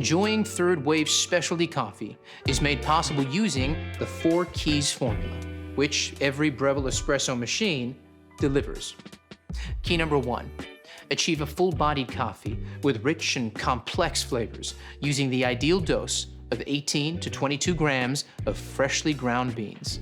enjoying third wave specialty coffee is made possible using the 4 keys formula, which every Breville espresso machine delivers. Key number 1, achieve a full-bodied coffee with rich and complex flavors using the ideal dose of 18 to 22 grams of freshly ground beans.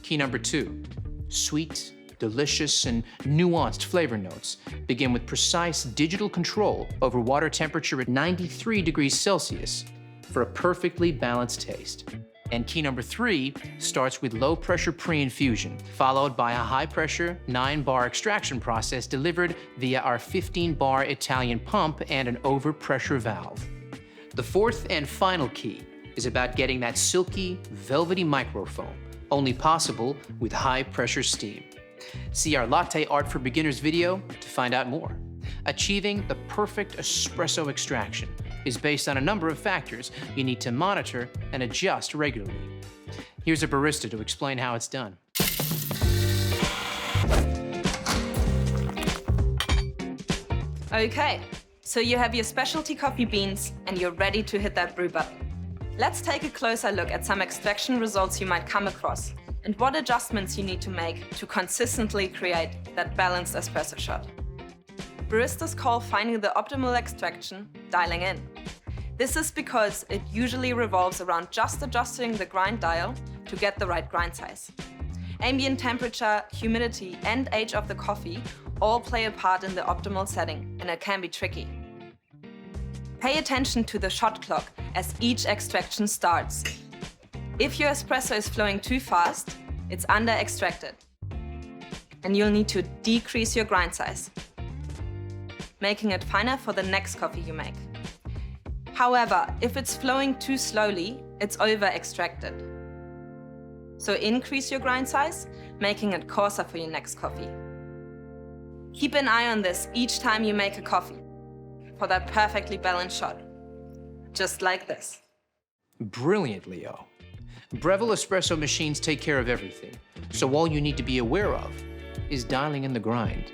Key number 2, sweet, delicious, and nuanced flavor notes begin with precise digital control over water temperature at 93 degrees Celsius for a perfectly balanced taste. And key number 3 starts with low-pressure pre-infusion, followed by a high-pressure 9-bar extraction process delivered via our 15-bar Italian pump and an overpressure valve. The 4th and final key is about getting that silky, velvety microfoam, only possible with high-pressure steam. See our Latte Art for Beginners video to find out more. Achieving the perfect espresso extraction is based on a number of factors you need to monitor and adjust regularly. Here's a barista to explain how it's done. Okay, so you have your specialty coffee beans and you're ready to hit that brew button. Let's take a closer look at some extraction results you might come across and what adjustments you need to make to consistently create that balanced espresso shot. Baristas call finding the optimal extraction dialing in. This is because it usually revolves around just adjusting the grind dial to get the right grind size. Ambient temperature, humidity, and age of the coffee all play a part in the optimal setting, and it can be tricky. Pay attention to the shot clock as each extraction starts. If your espresso is flowing too fast, it's under-extracted, and you'll need to decrease your grind size, making it finer for the next coffee you make. However, if it's flowing too slowly, it's over-extracted. So increase your grind size, making it coarser for your next coffee. Keep an eye on this each time you make a coffee for that perfectly balanced shot, just like this. Brilliant, Leo. Breville espresso machines take care of everything, so all you need to be aware of is dialing in the grind.